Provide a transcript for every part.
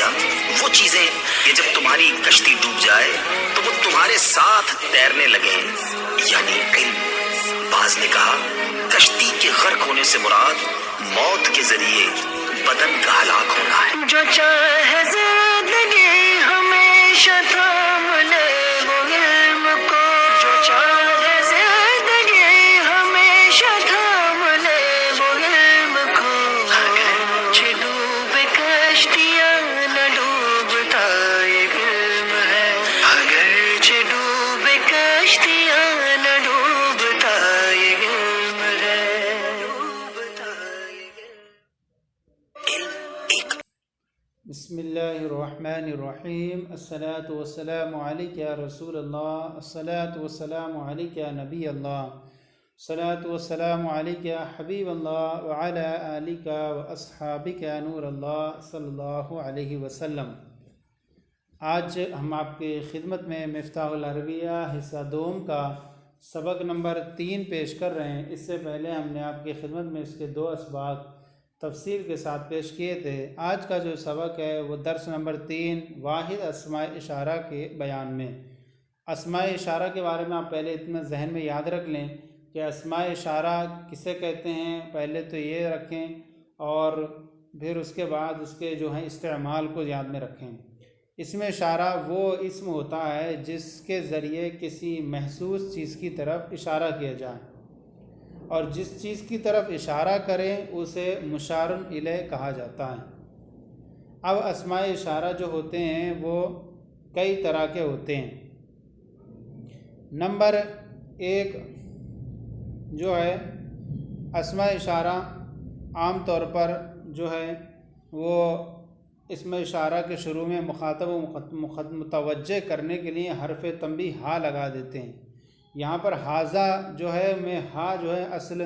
گیا وہ چیزیں کہ جب تمہاری کشتی ڈوب جائے تو وہ تمہارے ساتھ تیرنے لگے، یعنی علم۔ بعض نے کہا کشتی کے غرق ہونے سے مراد موت کے ذریعے بدن کا ہلاک ہونا ہے۔ جو چاہے زندگی ہمیشہ تھام لے وہ علم کو، جو چاہے زندگی ہمیشہ تھام لے وہ علم کو، اگرچہ ڈوبے کشتیاں نہ ڈوبتا یہ علم ہے، اگرچہ ڈوبے کشتیاں نہ ڈوبتا یہ علم ہے۔ بسم اللہ الرحمن الرحیم۔ الصلاۃ والسلام علیک یا رسول اللہ، الصلاۃ والسلام علیک یا نبی اللہ، الصلاۃ والسلام علیک یا حبیب اللہ وعلی آلک واصحابک یا نور اللہ صلی اللہ علیہ وسلم۔ آج ہم آپ کی خدمت میں مفتاح العربیہ حصہ دوم کا سبق نمبر 3 پیش کر رہے ہیں۔ اس سے پہلے ہم نے آپ کی خدمت میں اس کے 2 اسباق تفصیل کے ساتھ پیش کیے تھے۔ آج کا جو سبق ہے وہ درس نمبر 3 واحد اسماء اشارہ کے بیان میں۔ اسماء اشارہ کے بارے میں آپ پہلے اتنا ذہن میں یاد رکھ لیں کہ اسماء اشارہ کسے کہتے ہیں، پہلے تو یہ رکھیں اور پھر اس کے بعد اس کے جو ہیں استعمال کو یاد میں رکھیں۔ اسم اشارہ وہ اسم ہوتا ہے جس کے ذریعے کسی محسوس چیز کی طرف اشارہ کیا جائے، اور جس چیز کی طرف اشارہ کریں اسے مشار الیہ کہا جاتا ہے۔ اب اسماء اشارہ جو ہوتے ہیں وہ کئی طرح کے ہوتے ہیں۔ نمبر 1 جو ہے اسماء اشارہ عام طور پر جو ہے وہ اسم اشارہ کے شروع میں مخاطب و متوجہ کرنے کے لیے حرف تنبیہ ہا لگا دیتے ہیں۔ یہاں پر حاذا جو ہے میں ہا جو ہے اصل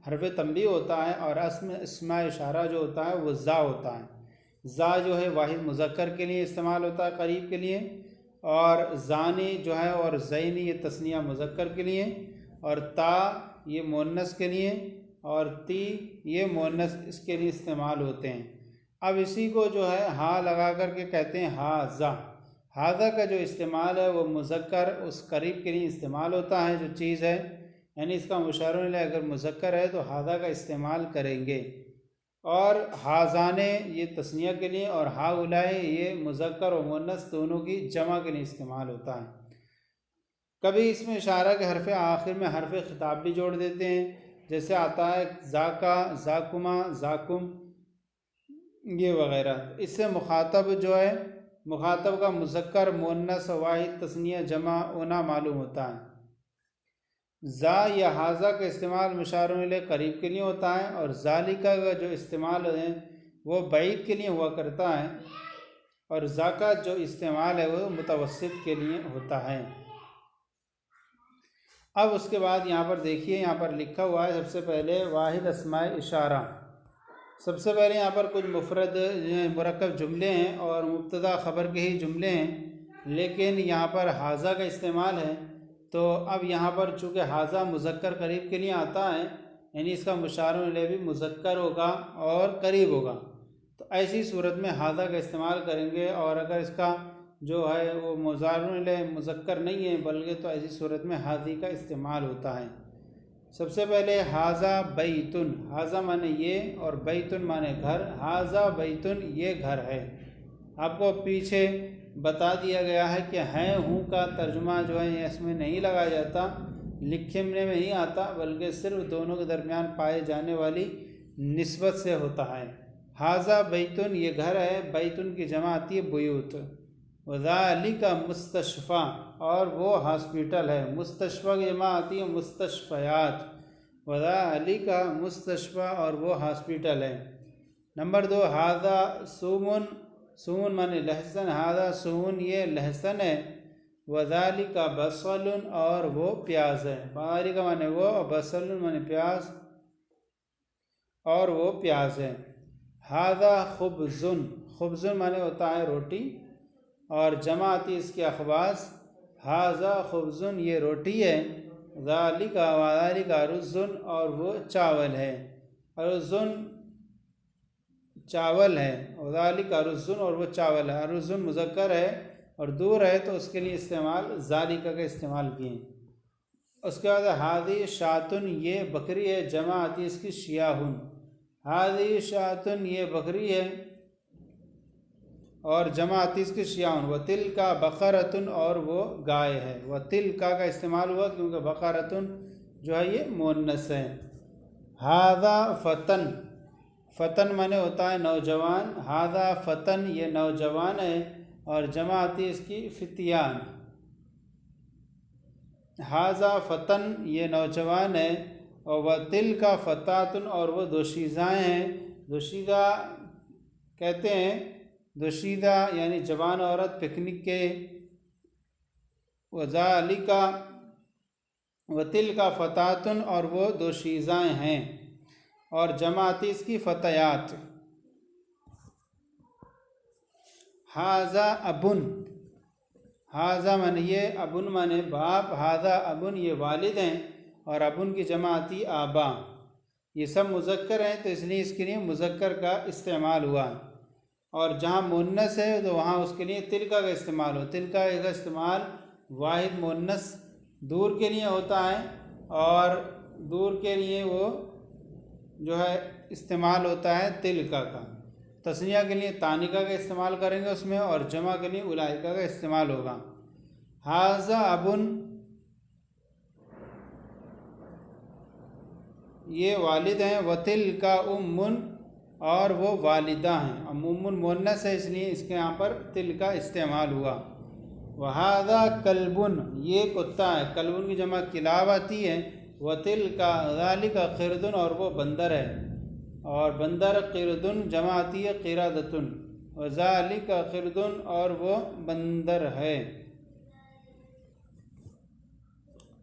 حرف تنبیہ ہوتا ہے، اور اسماء اشارہ جو ہوتا ہے وہ زا ہوتا ہے۔ زا جو ہے واحد مذکر کے لیے استعمال ہوتا ہے قریب کے لیے، اور زانی جو ہے اور زینی یہ تثنیہ مذکر کے لیے، اور تا یہ مؤنث کے لیے، اور تی یہ مؤنث اس کے لیے استعمال ہوتے ہیں۔ اب اسی کو جو ہے ہا لگا کر کے کہتے ہیں حاذا۔ حاذا کا جو استعمال ہے وہ مذکر اس قریب کے لیے استعمال ہوتا ہے جو چیز ہے، یعنی اس کا مشار الیہ اگر مذکر ہے تو حاذا کا استعمال کریں گے، اور حاذانے یہ تثنیہ کے لیے، اور ہؤلاء یہ مذکر و مؤنث دونوں کی جمع کے لیے استعمال ہوتا ہے۔ کبھی اس میں اشارہ کے حرف آخر میں حرف خطاب بھی جوڑ دیتے ہیں، جیسے آتا ہے ذاکا، ذاکما، ذاکم یہ وغیرہ۔ اس سے مخاطب جو ہے مخاطب کا مذکر مؤنث واحد تثنیہ جمع ہونا معلوم ہوتا ہے۔ ذا یا حاذا کا استعمال مشار الیہ قریب کے لیے ہوتا ہے، اور ذالکا کا جو استعمال ہے وہ بعید کے لیے ہوا کرتا ہے، اور ذاکا جو استعمال ہے وہ متوسط کے لیے ہوتا ہے۔ اب اس کے بعد یہاں پر دیکھیے، یہاں پر لکھا ہوا ہے سب سے پہلے واحد اسماء اشارہ۔ سب سے پہلے یہاں پر کچھ مفرد مرکب جملے ہیں اور مبتدا خبر کے ہی جملے ہیں، لیکن یہاں پر حاذا کا استعمال ہے، تو اب یہاں پر چونکہ حاذا مذکر قریب کے لیے آتا ہے، یعنی اس کا مشار الیہ بھی مذکر ہوگا اور قریب ہوگا، تو ایسی صورت میں حاذا کا استعمال کریں گے، اور اگر اس کا جو ہے وہ مشار الیہ مذکر نہیں ہے بلکہ تو ایسی صورت میں حاذی کا استعمال ہوتا ہے۔ سب سے پہلے حاذا بیتن، حاذا مانے یہ اور بیتن مانے گھر۔ حاذا بیتن یہ گھر ہے۔ آپ کو پیچھے بتا دیا گیا ہے کہ ہیں ہوں کا ترجمہ جو ہے اس میں نہیں لگایا جاتا، لکھنے میں نہیں آتا، بلکہ صرف دونوں کے درمیان پائے جانے والی نسبت سے ہوتا ہے۔ حاذا بیتن یہ گھر ہے، بیتن کی جمع آتی ہے بیوت۔ وذالک مستشفیٰ اور وہ ہاسپیٹل ہے، مستشفیٰ کی جمع آتی ہے مستشفیات۔ وذالک مستشفیٰ اور وہ ہاسپیٹل ہے۔ نمبر 2 حاذا سومن، سومن مانے لہسن، حاذا سومن یہ لہسن ہے۔ وذالک بصل اور وہ پیاز ہے، وذالک مانے وہ، بصل مانے پیاز، اور وہ پیاز ہے۔ حاذا خبز، خبز مانے ہوتا ہے روٹی، اور جمع آتی ہے اس کی اخباز۔ حاذا خبز یہ روٹی ہے۔ ذالک وذالک رز اور وہ چاول ہے۔ رز چاول ہے، وذالک رزن اور وہ چاول ہے، رزن مذکر ہے اور دور ہے تو اس کے لیے استعمال ذالکہ کا استعمال کیے۔ اس کے بعد ہادی شاتن یہ بکری ہے، جمع آتی ہے اس کی شیاہن، ہادی شاتن یہ بکری ہے اور جمع آتی اس کی شیاہن، وتل کا بقرتن اور وہ گائے ہے، وتل کا استعمال ہوا کیونکہ بقرتن جو ہے یہ مؤنث ہے۔ ہاذا فتن، فتن مانے ہوتا ہے نوجوان، ہاذا فتن یہ نوجوان ہے اور جمع آتی ہے اس کی فتیان، ہاذا فتن یہ نوجوان ہے، اور وتل کا فتاتن اور وہ دوشیزائیں ہیں، دوشیزہ کہتے ہیں، دوشیزہ یعنی جوان عورت پکنک کے، وذالک وتل کا فتاتن اور وہ دوشیزائیں ہیں، اور جمع آتی اس کی فتیات۔ ہاذا ابن، ہاذا من یہ، ابن من باپ، ہاذا ابن یہ والد ہیں، اور ابن کی جمع آتی آبا، یہ سب مذکر ہیں تو اس لیے اس کے لیے مذکر کا استعمال ہوا، اور جہاں مؤنث ہے تو وہاں اس کے لیے تلکا کا استعمال ہو، تلکا کا استعمال واحد مؤنث دور کے لیے ہوتا ہے، اور دور کے لیے وہ جو ہے استعمال ہوتا ہے تلکا کا، تثنیہ کے لیے تانکا کا استعمال کریں گے اس میں، اور جمع کے لیے اولئکا کا استعمال ہوگا۔ ہاذا ابن یہ والد ہیں، وتل کا امن اور وہ والدہ ہیں، امن مؤنث ہے اس لیے اس کے یہاں پر تل کا استعمال ہوا۔ وہذا کلبن یہ کتا ہے، کلبن کی جمع کلاب آتی ہے، وتل کا ذالک قردن اور وہ بندر ہے، اور بندر قردن جمع آتی ہے قردتن، وذالک قردن اور وہ بندر ہے۔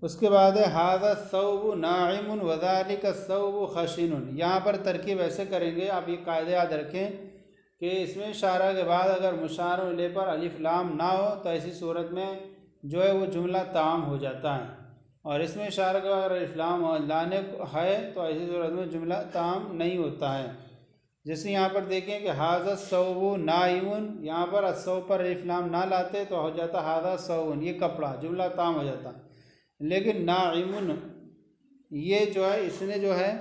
اس کے بعد ہے ھذا الثوب ناعم وذالک الثوب خشن، یہاں پر ترکیب ایسے کریں گے، آپ یہ قاعدہ یاد رکھیں کہ اس میں اشارہ کے بعد اگر مشار الیہ پر الف لام نہ ہو تو ایسی صورت میں جو ہے وہ جملہ تام ہو جاتا ہے، اور اس میں اشارہ کے بعد اگر الف لام لانے ہے تو ایسی صورت میں جملہ تام نہیں ہوتا ہے۔ جیسے یہاں پر دیکھیں کہ ھذا الثوب ناعم، یہاں پر الثوب پر الف لام نہ لاتے تو ہو جاتا ھذا الثوب یہ کپڑا، جملہ تام ہو جاتا، لیکن ناعم یہ جو ہے اس نے جو ہے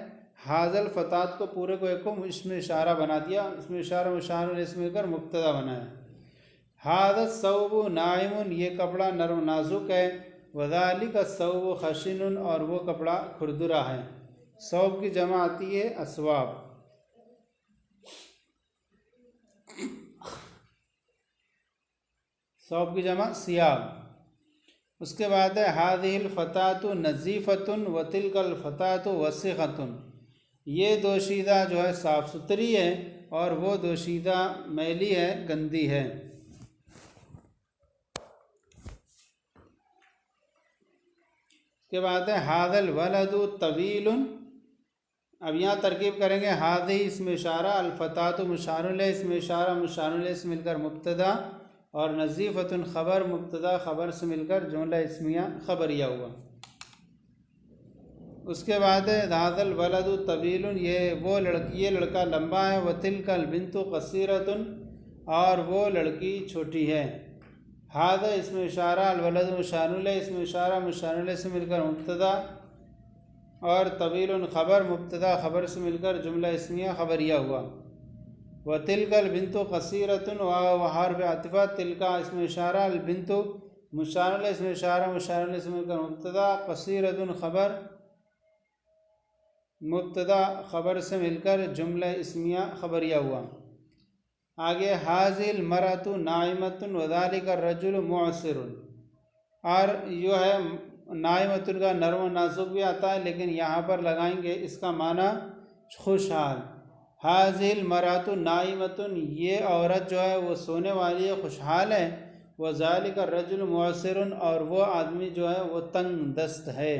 ھذا الفتات کو پورے کو ایک کو اس میں اشارہ بنا دیا، اس میں اشارہ مشار الیہ سے مل کر مبتدا بنایا۔ ھذا الثوب ناعم یہ کپڑا نرم نازک ہے، وذالک الثوب خشن اور وہ کپڑا کھردرا ہے، ثوب کی جمع آتی ہے اثواب۔ ثوب کی جمع ثیاب۔ اس کے بعد ہے ھذہ الفتاۃ نظیفۃ وتلک الفتاۃ وسخۃ، یہ دوشیزہ جو ہے صاف ستھری ہے اور وہ دوشیزہ میلی ہے، گندی ہے۔ اس کے بعد ہے ھذا الولد طویل، اب یہاں ترکیب کریں گے ھذہ اس میں اشارہ، الفتاۃ مشار الیہ اس میں اشارہ مشار الیہ سے مل کر مبتدا، اور نظیفۃ خبر مبتدا خبر سے مل کر جملہ اسمیہ خبریہ ہوا۔ اس کے بعد ہے ھذا الولد طویل یہ لڑکا لمبا ہے، وتلک البنت قصیرۃ اور وہ لڑکی چھوٹی ہے۔ ھذا اس میں اشارہ، الولد مشار الیہ اس میں اشارہ مشار الیہ سے مل کر مبتدا، اور طویل خبر مبتدا خبر سے مل کر جملہ اسمیہ خبریہ ہوا۔ وتلک البنت قصیرۃ وحرف عطفہ، تلک اس میں اشارہ، البنت مشار الیہ اس میں اشارہ مشار الیہ سے مل کر مبتدا، قصیرۃ خبر مبتدا خبر سے مل کر جملہ اسمیہ خبریہ ہوا۔ آگے ھذہ المرأۃ ناعمۃ وذالک الرجل معسر، اور جو ہے ناعمۃ کا نرم و نازک بھی آتا ہے لیکن یہاں پر لگائیں گے اس کا معنی خوشحال۔ ھذہ المرأۃ ناعمۃ یہ عورت جو ہے وہ سونے والی ہے، خوشحال ہے، وذالک الرجل معسر اور وہ آدمی جو ہے وہ تنگ دست ہے۔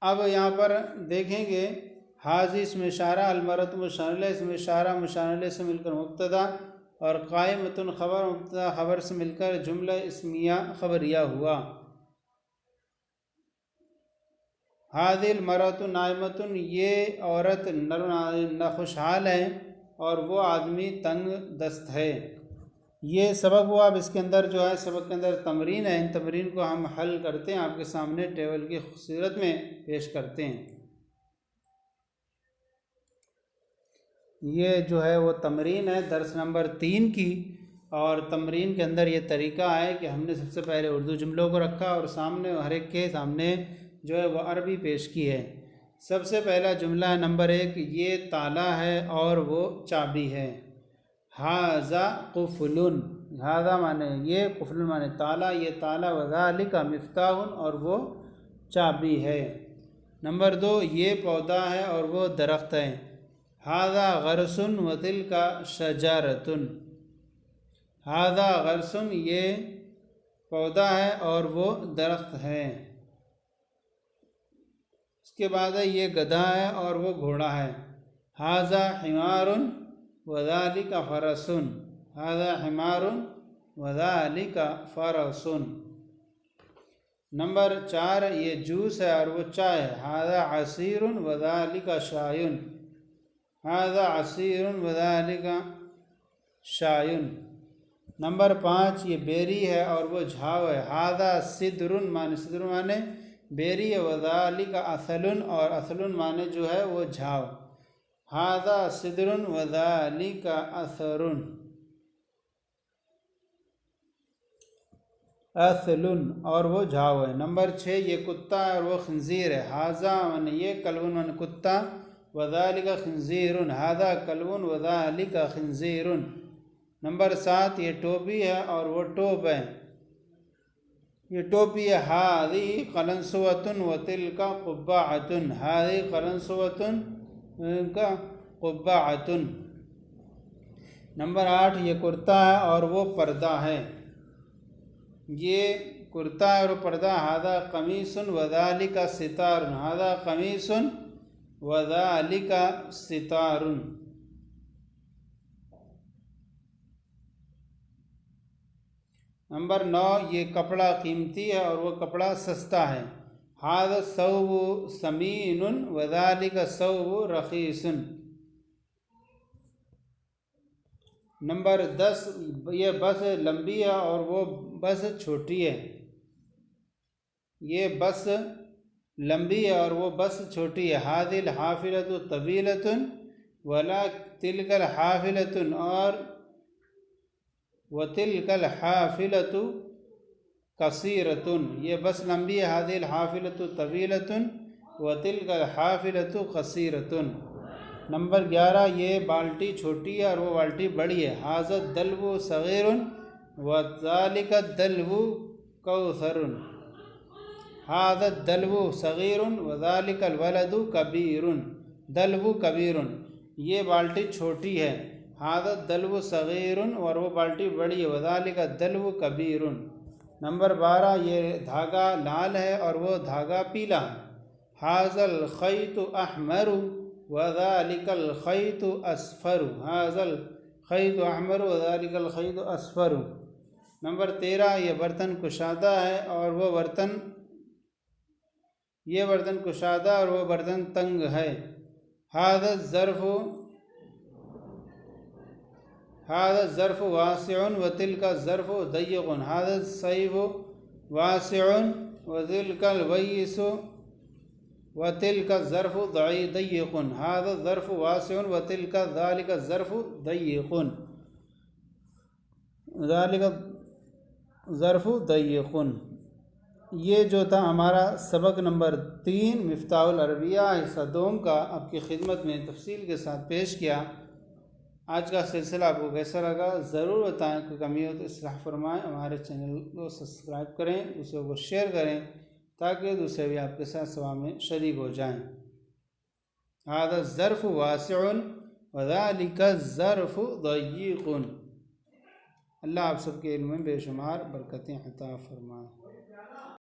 اب یہاں پر دیکھیں گے ھذہ اس میں اشارہ، المرأۃ مشار الیہ اس میں اشارہ مشار الیہ سے مل کر مبتدا، اور قائمۃ خبر مبتدا خبر سے مل کر جملہ اسمیہ خبریہ ہوا۔ حاذل المرأۃ نائمۃ، یہ عورت نہ خوشحال ہے اور وہ آدمی تنگ دست ہے۔ یہ سبق ہوا۔ اب اس کے اندر جو ہے سبق کے اندر تمرین ہے، ان تمرین کو ہم حل کرتے ہیں، آپ کے سامنے ٹیبل کی صورت میں پیش کرتے ہیں۔ یہ جو ہے وہ تمرین ہے درس نمبر 3 کی، اور تمرین کے اندر یہ طریقہ ہے کہ ہم نے سب سے پہلے اردو جملوں کو رکھا اور سامنے ہر ایک کے سامنے جو ہے وہ عربی پیش کی ہے۔ سب سے پہلا جملہ ہے نمبر 1، یہ تالا ہے اور وہ چابی ہے۔ ھذا قفل، ھذا مانے یہ، قفل مانے تالا، یہ تالا، وذالک مفتاح، اور وہ چابی ہے۔ نمبر 2، یہ پودا ہے اور وہ درخت ہے۔ ھذا غرس وتلک شجرۃ، ھذا غرس، یہ پودا ہے اور وہ درخت ہے۔ اس کے بعد ہے یہ گدھا ہے اور وہ گھوڑا ہے۔ ھذا حمار وذالک فرس، ھذا حمار وذالک فرس۔ نمبر 4، یہ جوس ہے اور وہ چائے ہے۔ ھذا عصیر وذالک شاء، ھذا عصیر وذالک شاء۔ نمبر 5، یہ بیری ہے اور وہ جھاؤ ہے۔ ھذا سدر، صدر مانے بیری ہے، وذالک عسل، اور عسل مانے جو ہے وہ جھاؤ۔ ھذا سدر وذالک عسر، عسل، اور وہ جھاؤ ہے۔ نمبر 6، یہ کتا ہے اور وہ خنزیر ہے۔ ھذا مانے یہ، کلب مانے کتا، وذالک خنزیر، ھذا کلب وذالک خنزیر۔ نمبر 7، یہ ٹوپی ہے اور وہ ٹوپ ہے، یہ ٹوپی ہے۔ ھذہ قلنسوۃ وتلک قبعۃ، ھذہ قلنسوۃ قبعۃ۔ نمبر 8، یہ کرتا ہے اور وہ پردہ ہے، یہ کرتا ہے اور پردہ۔ ھذا قمیص وذالک ستار، ھذا قمیص وذالک ستار۔ نمبر 9، یہ کپڑا قیمتی ہے اور وہ کپڑا سستا ہے۔ ھذا الثوب ثمین وذالک الثوب رخیص۔ نمبر 10، یہ بس لمبی ہے اور وہ بس چھوٹی ہے، یہ بس لمبی ہے اور وہ بس چھوٹی ہے۔ ھذہ الحافلۃ طویلۃ وتلک الحافلۃ، اور وتلک الحافلۃ قصیرۃ، یہ بس لمبی ہے۔ ھذہ الحافلۃ طویلۃ وتلک الحافلۃ قصیرۃ۔ نمبر 11، یہ بالٹی چھوٹی ہے اور وہ بالٹی بڑی ہے۔ ھذا الدلو صغیر وذالک الدلو کوثر، ھذا الدلو صغیر وذالک الولد کبیر، دلو کبیر، یہ بالٹی چھوٹی ہے۔ ھذا الدلو صغیر، اور وہ بالٹی بڑی ہے۔ وذالک الدلو کبیر۔ نمبر 12، یہ دھاگا لال ہے اور وہ دھاگا پیلا ہے۔ ھذا الخیط احمر وذالک الخیط اصفر، ھذا الخیط احمر وذالک الخیط اصفر۔ نمبر 13، یہ برتن کشادہ ہے اور وہ برتن، یہ برتن کشادہ اور وہ برتن تنگ ہے۔ ھذا الظرف واسع وتلک الظرف ضیق، ھذا الصیف واسع وتلک الویس وتلک الظرف ضیق، ھذا الظرف واسع وتلک ذالک الظرف ضیق، ذالک الظرف ضیق۔ یہ جو تھا ہمارا سبق نمبر 3 مفتاح العربیہ حصہ دوم کا، آپ کی خدمت میں تفصیل کے ساتھ پیش کیا۔ آج کا سلسلہ آپ کو کیسا لگا ضرور بتائیں، کوئی کمی ہو تو اصلاح فرمائیں۔ ہمارے چینل کو سبسکرائب کریں، دوسروں کو شیئر کریں تاکہ دوسرے بھی آپ کے ساتھ ثواب میں شریک ہو جائیں۔ ھذا الظرف واسع وذالک الظرف ضیق۔ اللہ آپ سب کے علم میں بے شمار برکتیں عطا فرمائے۔